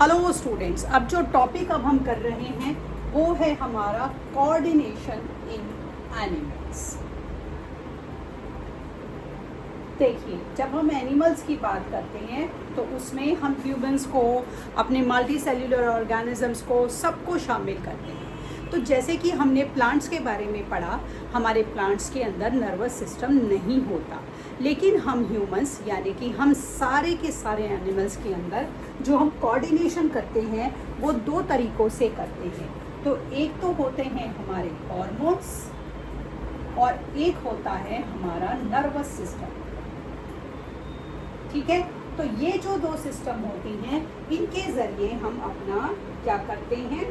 Hello students, अब जो topic अब हम कर रहे हैं वो है हमारा कोऑर्डिनेशन इन एनिमल्स। देखिए, जब हम एनिमल्स की बात करते हैं तो उसमें हम ह्यूमंस को, अपने मल्टी सेल्यूलर ऑर्गेनिजम्स को, सबको शामिल करते हैं। तो जैसे कि हमने प्लांट्स के बारे में पढ़ा, हमारे प्लांट्स के अंदर नर्वस सिस्टम नहीं होता, लेकिन हम ह्यूमंस यानी कि हम सारे के सारे एनिमल्स के अंदर जो हम कोऑर्डिनेशन करते हैं वो दो तरीक़ों से करते हैं। तो एक तो होते हैं हमारे हॉर्मोन्स और एक होता है हमारा नर्वस सिस्टम। ठीक है, तो ये जो दो सिस्टम होती हैं इनके ज़रिए हम अपना क्या करते हैं,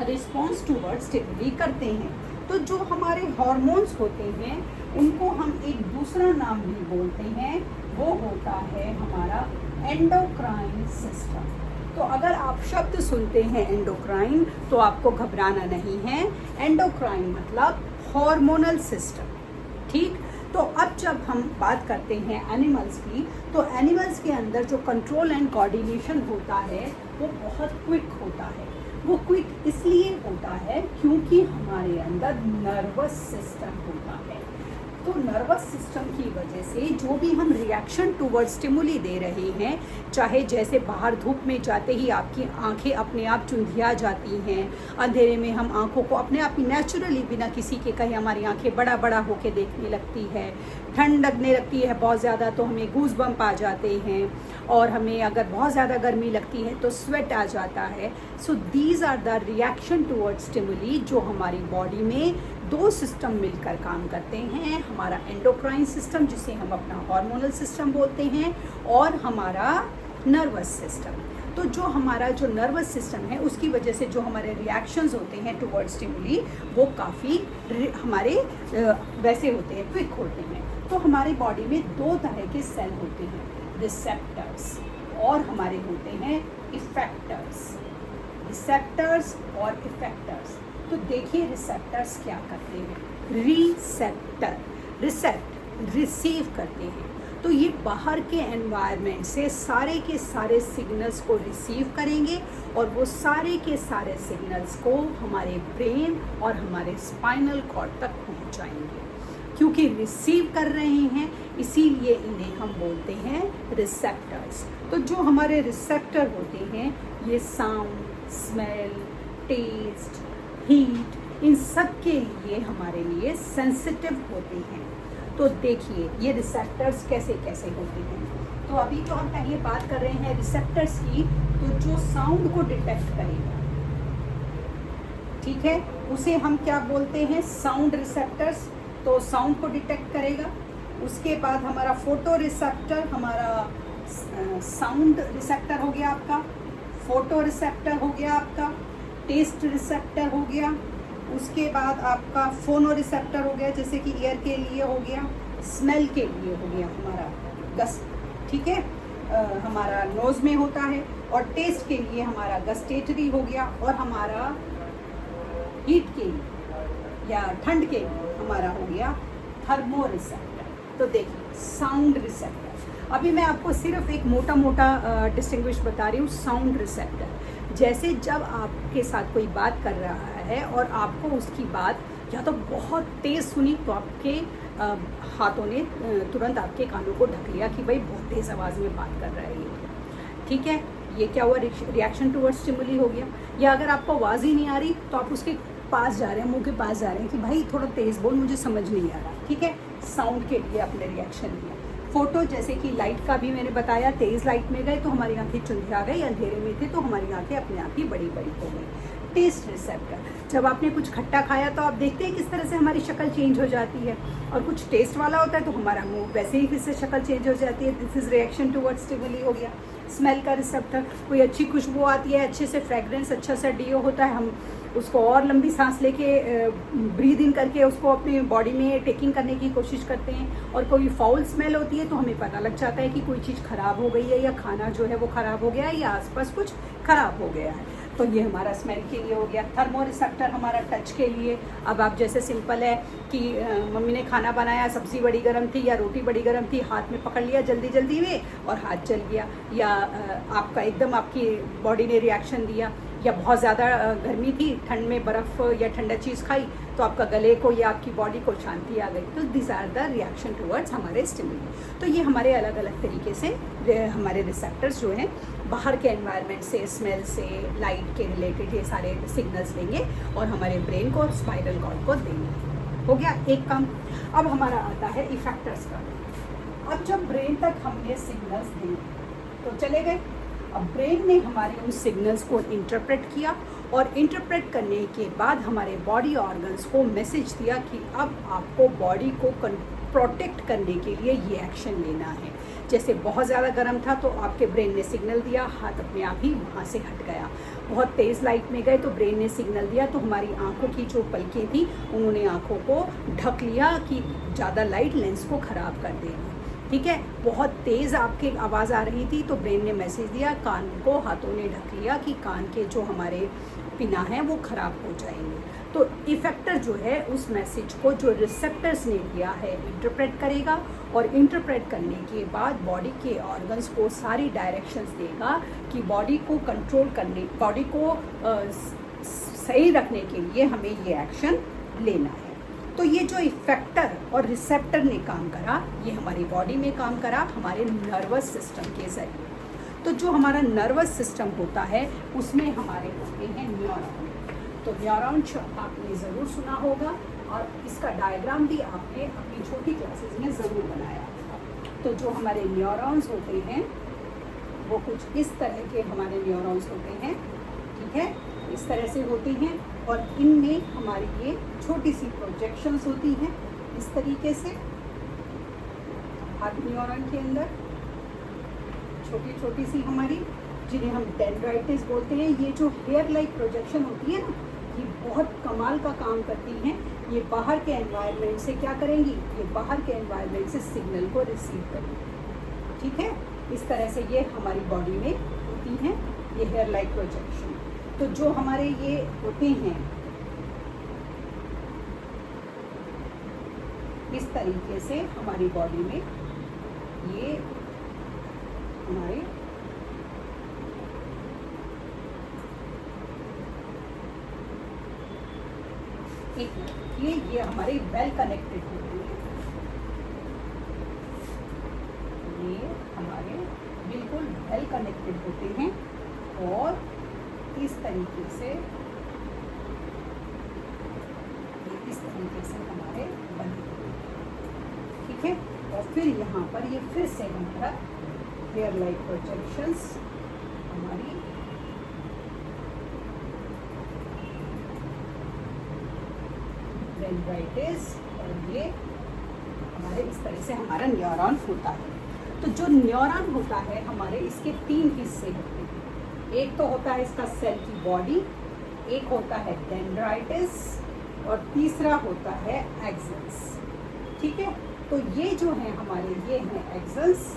रिस्पॉन्स टूवर्ड्स स्टिमुली करते हैं। तो जो हमारे हॉर्मोन्स होते हैं उनको हम एक दूसरा नाम भी बोलते हैं, वो होता है हमारा एंडोक्राइन सिस्टम। तो अगर आप शब्द सुनते हैं एंडोक्राइन तो आपको घबराना नहीं है। एंडोक्राइन मतलब हार्मोनल सिस्टम। ठीक, तो अब जब हम बात करते हैं एनिमल्स की, तो एनिमल्स के अंदर जो कंट्रोल एंड कोऑर्डिनेशन होता है वो बहुत क्विक होता है। वो क्विक इसलिए होता है क्योंकि हमारे अंदर नर्वस सिस्टम होता है। तो नर्वस सिस्टम की वजह से जो भी हम रिएक्शन टूवर्ड स्टिमुली दे रहे हैं, चाहे जैसे बाहर धूप में जाते ही आपकी आंखें अपने आप चुंधिया जाती हैं, अंधेरे में हम आंखों को अपने आप ही नेचुरली बिना किसी के कहे हमारी आंखें बड़ा बड़ा होके देखने लगती है, ठंड लगने लगती है बहुत ज़्यादा तो हमें गूज बम्प आ जाते हैं, और हमें अगर बहुत ज़्यादा गर्मी लगती है तो स्वेट आ जाता है। So these are the reaction toward stimuli जो हमारी बॉडी में दो सिस्टम मिलकर काम करते हैं, हमारा एंडोक्राइन सिस्टम जिसे हम अपना हार्मोनल सिस्टम बोलते हैं और हमारा नर्वस सिस्टम। तो जो हमारा जो नर्वस सिस्टम है उसकी वजह से जो हमारे रिएक्शंस होते हैं टुवर्ड्स स्टिमुली वो काफ़ी हमारे वैसे होते हैं, क्विक होते हैं। तो हमारी बॉडी में दो तरह के सेल होते हैं, रिसेप्टर्स और हमारे होते हैं इफेक्टर्स। रिसेप्टर्स और इफेक्टर्स। तो देखिए रिसेप्टर्स क्या करते हैं। रिसेप्टर रिसेप्ट रिसीव करते हैं, तो ये बाहर के एनवायरनमेंट से सारे के सारे सिग्नल्स को रिसीव करेंगे और वो सारे के सारे सिग्नल्स को हमारे ब्रेन और हमारे स्पाइनल कॉर्ड तक पहुंचाएंगे। क्योंकि रिसीव कर रहे हैं इसीलिए इन्हें हम बोलते हैं रिसेप्टर्स। तो जो हमारे रिसेप्टर होते हैं ये साउंड, स्मेल, टेस्ट, हीट, इन सब के लिए हमारे लिए सेंसिटिव होते हैं। तो देखिए ये रिसेप्टर्स कैसे कैसे होते हैं। तो अभी तो हम पहले बात कर रहे हैं रिसेप्टर्स की, तो जो साउंड को डिटेक्ट करेगा, ठीक है, उसे हम क्या बोलते हैं, साउंड रिसेप्टर्स। तो साउंड को डिटेक्ट करेगा। उसके बाद हमारा फोटो रिसेप्टर, हमारा साउंड रिसेप्टर हो गया आपका, फोटो रिसेप्टर हो गया आपका, टेस्ट रिसेप्टर हो गया, उसके बाद आपका फोनो रिसेप्टर हो गया जैसे कि ईयर के लिए हो गया, स्मेल के लिए हो गया हमारा गस्ट, ठीक है, हमारा नोज़ में होता है, और टेस्ट के लिए हमारा गस्टेटरी हो गया, और हमारा हीट के लिए या ठंड के लिए हमारा हो गया थर्मो रिसेप्टर। तो देखिए साउंड रिसेप्टर, अभी मैं आपको सिर्फ एक मोटा मोटा डिस्टिंग्विश बता रही हूँ। साउंड रिसेप्टर जैसे जब आपके साथ कोई बात कर रहा है और आपको उसकी बात या तो बहुत तेज़ सुनी तो आपके हाथों ने तुरंत आपके कानों को ढक लिया कि भाई बहुत तेज़ आवाज़ में बात कर रहा है ये, ठीक है, ये क्या हुआ, रिएक्शन टुवर्ड्स स्टिमुली हो गया। या अगर आपको आवाज़ ही नहीं आ रही तो आप उसके पास जा रहे हैं, मुंह के पास जा रहे हैं कि भाई थोड़ा तेज़ बोल, मुझे समझ नहीं आ रहा, ठीक है, साउंड के लिए आपने रिएक्शन दिया। फोटो जैसे कि लाइट का भी मैंने बताया, तेज़ लाइट में गए तो हमारी आंखें चुंधिया गई, अंधेरे में थे तो हमारी आंखें अपने आप ही बड़ी बड़ी हो गई। टेस्ट रिसेप्टर, जब आपने कुछ खट्टा खाया तो आप देखते हैं किस तरह से हमारी शक्ल चेंज हो जाती है, और कुछ टेस्ट वाला होता है तो हमारा मुंह वैसे ही किससे शक्ल चेंज हो जाती है। This is reaction towards stimuli हो गया। स्मेल का रिसेप्टर, कोई अच्छी खुशबू आती है, अच्छे से फ्रेगरेंस, अच्छा सा डीओ होता है, हम उसको और लंबी सांस लेके ब्रीद इन करके उसको अपने बॉडी में टेकिंग करने की कोशिश करते हैं, और कोई फाउल स्मेल होती है तो हमें पता लग जाता है कि कोई चीज़ ख़राब हो गई है या खाना जो है वो ख़राब हो गया है या आसपास कुछ ख़राब हो गया है। तो ये हमारा स्मेल के लिए हो गया। थर्मो रिसेप्टर हमारा टच के लिए। अब आप जैसे सिंपल है कि मम्मी ने खाना बनाया, सब्ज़ी बड़ी गर्म थी या रोटी बड़ी गर्म थी, हाथ में पकड़ लिया जल्दी जल्दी में और हाथ जल गया, या आपका एकदम आपकी बॉडी ने रिएक्शन दिया, या बहुत ज़्यादा गर्मी थी, ठंड में बर्फ़ या ठंडा चीज़ खाई तो आपका गले को या आपकी बॉडी को शांति आ गई। तो this are the reaction towards हमारे स्टिमुली। तो ये हमारे अलग अलग तरीके से हमारे रिसेप्टर्स जो हैं बाहर के एनवायरनमेंट से, स्मेल से, लाइट के रिलेटेड ये सारे सिग्नल्स देंगे और हमारे ब्रेन को, स्पाइनल कॉर्ड को देंगे। हो गया एक काम। अब हमारा आता है इफेक्टर्स का। अब जब ब्रेन तक हमने सिग्नल्स दिए तो चले गए। अब ब्रेन ने हमारे उन सिग्नल्स को इंटरप्रेट किया और इंटरप्रेट करने के बाद हमारे बॉडी ऑर्गन्स को मैसेज दिया कि अब आपको बॉडी को प्रोटेक्ट करने के लिए ये एक्शन लेना है। जैसे बहुत ज़्यादा गर्म था तो आपके ब्रेन ने सिग्नल दिया, हाथ अपने आप ही वहाँ से हट गया। बहुत तेज़ लाइट में गए तो ब्रेन ने सिग्नल दिया, तो हमारी आंखों की जो पलकें थी उन्होंने आंखों को ढक लिया कि ज़्यादा लाइट लेंस को ख़राब कर देगी। ठीक है, बहुत तेज़ आपके आवाज़ आ रही थी तो ब्रेन ने मैसेज दिया, कान को हाथों ने ढक लिया कि कान के जो हमारे पिना हैं वो ख़राब हो जाएंगे। तो इफेक्टर जो है उस मैसेज को जो रिसेप्टर्स ने दिया है इंटरप्रेट करेगा और इंटरप्रेट करने के बाद बॉडी के ऑर्गन्स को सारी डायरेक्शंस देगा कि बॉडी को कंट्रोल करने, बॉडी को सही रखने के लिए हमें ये एक्शन लेना है। तो ये जो इफेक्टर और रिसेप्टर ने काम करा, ये हमारी बॉडी में काम करा हमारे नर्वस सिस्टम के जरिए। तो जो हमारा नर्वस सिस्टम होता है उसमें हमारे होते हैं न्यूरॉन। तो न्यूरॉन आपने ज़रूर सुना होगा और इसका डायग्राम भी आपने अपनी छोटी क्लासेस में ज़रूर बनाया। तो जो हमारे न्यूरॉन्स होते हैं वो कुछ इस तरह के हमारे न्यूरॉन्स होते हैं। ठीक है, इस तरह से होती हैं और इनमें हमारी ये छोटी सी प्रोजेक्शंस होती हैं इस तरीके से। हाथ न्यूरॉन के अंदर छोटी छोटी सी हमारी, जिन्हें हम डेंड्राइटिस बोलते हैं, ये जो हेयर लाइक प्रोजेक्शन होती है ना, ये बहुत कमाल का काम करती हैं। ये बाहर के एनवायरनमेंट से क्या करेंगी, ये बाहर के एनवायरनमेंट से सिग्नल को रिसीव करेंगी। ठीक है, इस तरह से ये हमारी बॉडी में होती हैं ये हेयर लाइक प्रोजेक्शन। तो जो हमारे ये होते हैं इस तरीके से हमारी बॉडी में, ये हमारे ये हमारे वेल कनेक्टेड होते हैं। ये हमारे बिल्कुल वेल कनेक्टेड होते हैं और इस तरीके से हमारे बने। ठीक है, और फिर यहाँ पर ये फिर से हमारा हेयर लाइक प्रोजेक्शंस हमारी डेंड्राइटिस, और ये हमारे इस तरह से हमारा न्यूरॉन होता है। तो जो न्यूरॉन होता है हमारे, इसके 3 हिस्से होते हैं। एक तो होता है इसका सेल की बॉडी, एक होता है डेंड्राइटिस और तीसरा होता है एक्सन्स। ठीक है, तो ये जो है हमारे, ये हैं एक्सन्स,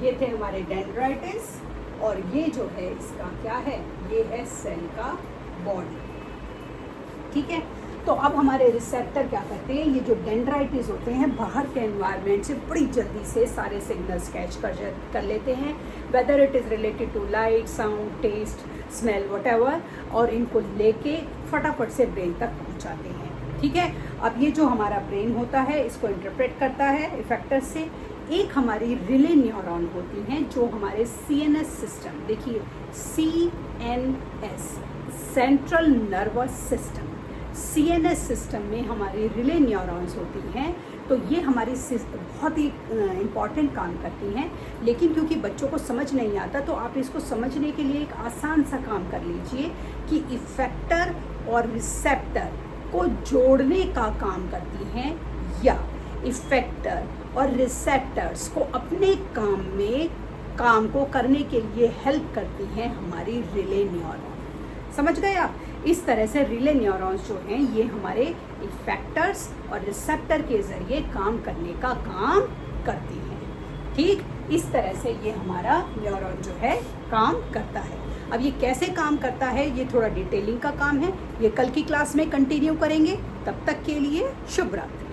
ये थे हमारे डेंड्राइटिस और ये जो है इसका क्या है, ये है सेल का बॉडी। ठीक है, तो अब हमारे रिसेप्टर क्या करते हैं, ये जो डेंड्राइटिस होते हैं बाहर के एनवायरनमेंट से बड़ी जल्दी से सारे सिग्नल्स कैच कर लेते हैं, whether it is related to light, sound, taste, smell, whatever, और इनको लेके फटाफट से ब्रेन तक पहुंचाते हैं। ठीक है, अब ये जो हमारा ब्रेन होता है इसको इंटरप्रेट करता है इफेक्टर से। एक हमारी रिले न्यूरॉन होती हैं जो हमारे CNS सिस्टम, देखिए CNS, central nervous system, CNS system में हमारी रिले न्यूरॉन्स होती हैं। तो ये हमारी बहुत ही इम्पॉर्टेंट काम करती हैं, लेकिन क्योंकि बच्चों को समझ नहीं आता तो आप इसको समझने के लिए एक आसान सा काम कर लीजिए कि इफेक्टर और रिसेप्टर को जोड़ने का काम करती हैं, या इफेक्टर और रिसेप्टर्स को अपने काम को करने के लिए हेल्प करती हैं हमारी रिले न्यूरॉन। समझ गए आप? इस तरह से रिले न्यूरॉन्स जो हैं ये हमारे इफेक्टर्स और रिसेप्टर के ज़रिए काम करने का काम करती हैं। ठीक इस तरह से ये हमारा न्यूरॉन जो है काम करता है। अब ये कैसे काम करता है ये थोड़ा डिटेलिंग का काम है, ये कल की क्लास में कंटिन्यू करेंगे। तब तक के लिए शुभ रात्रि।